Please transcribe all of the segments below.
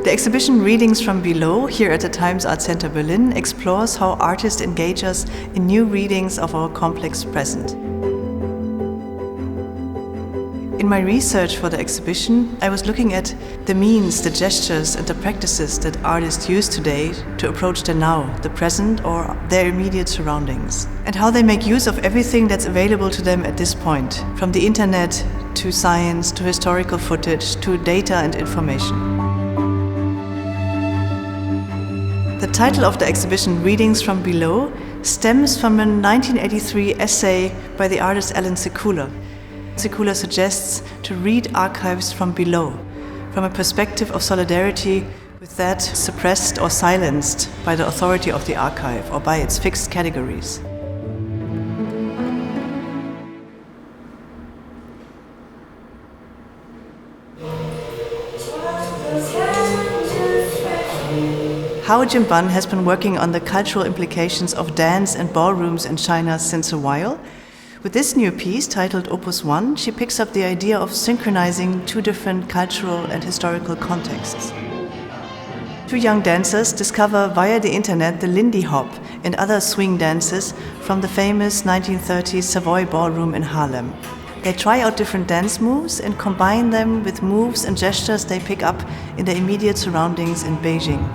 The exhibition Readings from Below, here at the Times Art Center Berlin, explores how artists engage us in new readings of our complex present. In my research for the exhibition, I was looking at the means, the gestures and the practices that artists use today to approach the now, the present, or their immediate surroundings, and how they make use of everything that's available to them at this point, from the internet to science to historical footage to data and information. The title of the exhibition, Readings from Below, stems from a 1983 essay by the artist Alan Sekula. Sekula suggests to read archives from below, from a perspective of solidarity with that suppressed or silenced by the authority of the archive or by its fixed categories. Hao Jimban has been working on the cultural implications of dance and ballrooms in China since a while. With this new piece, titled Opus 1, she picks up the idea of synchronizing two different cultural and historical contexts. Two young dancers discover via the internet the Lindy Hop and other swing dances from the famous 1930s Savoy Ballroom in Harlem. They try out different dance moves and combine them with moves and gestures they pick up in their immediate surroundings in Beijing.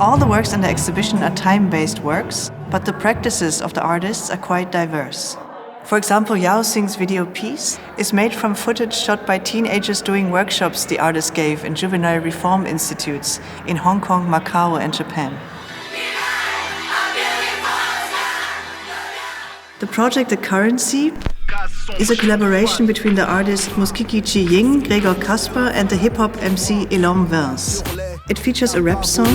All the works in the exhibition are time-based works, but the practices of the artists are quite diverse. For example, Yao Xing's video piece is made from footage shot by teenagers doing workshops the artist gave in juvenile reform institutes in Hong Kong, Macau, and Japan. The project The Currency is a collaboration between the artist Muskiki Chi Ying, Gregor Kasper, and the hip-hop MC Elom Vince. It features a rap song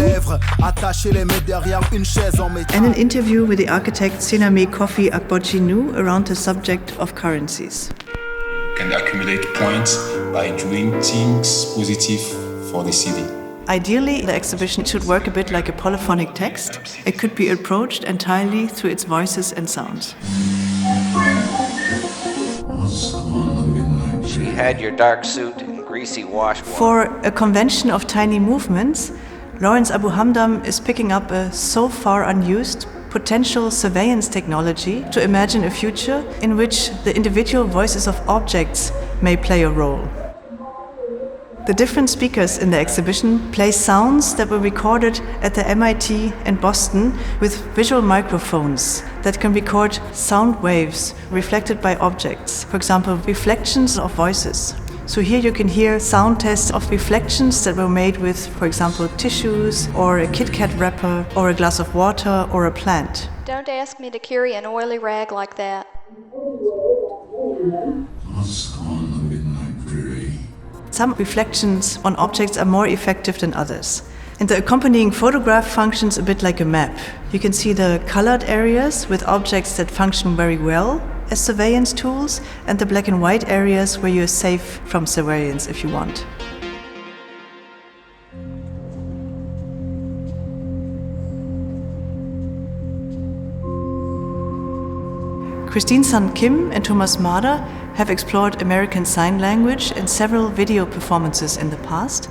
and an interview with the architect Sename Kofi Akbojinu around the subject of currencies. Can accumulate points by doing things positive for the city. Ideally, the exhibition should work a bit like a polyphonic text. It could be approached entirely through its voices and sounds. So you had your dark suit and greasy washboard. For a convention of tiny movements, Lawrence Abu Hamdam is picking up a so far unused potential surveillance technology to imagine a future in which the individual voices of objects may play a role. The different speakers in the exhibition play sounds that were recorded at the MIT in Boston with visual microphones that can record sound waves reflected by objects, for example, reflections of voices. So here you can hear sound tests of reflections that were made with, for example, tissues, or a Kit Kat wrapper, or a glass of water, or a plant. Don't ask me to carry an oily rag like that. Some reflections on objects are more effective than others. And the accompanying photograph functions a bit like a map. You can see the colored areas with objects that function very well as surveillance tools, and the black and white areas where you're safe from surveillance if you want. Christine Sun Kim and Thomas Marder have explored American Sign Language in several video performances in the past.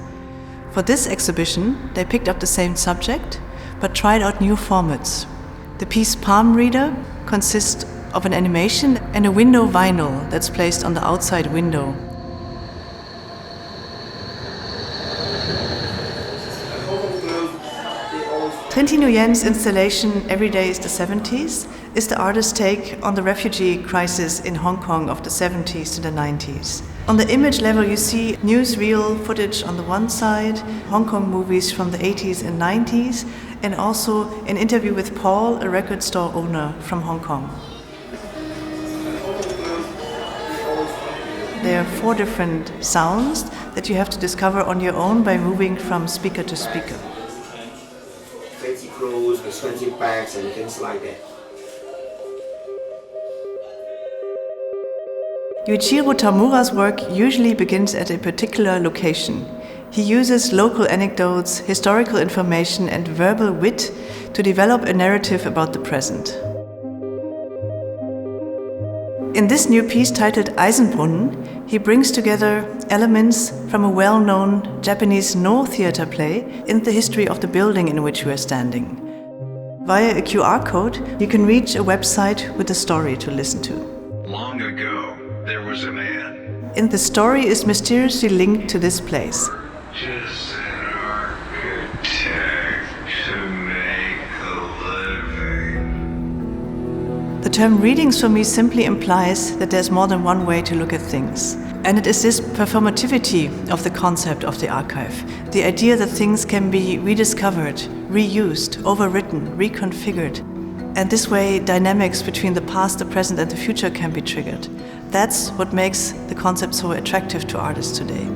For this exhibition, they picked up the same subject, but tried out new formats. The piece Palm Reader consists of an animation and a window vinyl that's placed on the outside window. Trentin Nguyen's installation Every Day is the 70s is the artist's take on the refugee crisis in Hong Kong of the 70s to the 90s. On the image level you see newsreel footage on the one side, Hong Kong movies from the 80s and 90s, and also an interview with Paul, a record store owner from Hong Kong. There are 4 different sounds that you have to discover on your own by moving from speaker to speaker. Fancy clothes, expensive bags and things like that. Yuichiro Tamura's work usually begins at a particular location. He uses local anecdotes, historical information and verbal wit to develop a narrative about the present. In this new piece titled Eisenbrunnen, he brings together elements from a well-known Japanese no theater play in the history of the building in which we are standing. Via a QR code, you can reach a website with a story to listen to. Long ago, there was a man. And the story is mysteriously linked to this place. Just an architect to make a living. The term readings for me simply implies that there's more than one way to look at things. And it is this performativity of the concept of the archive, the idea that things can be rediscovered, reused, overwritten, reconfigured. And this way, dynamics between the past, the present, and the future can be triggered. That's what makes the concept so attractive to artists today.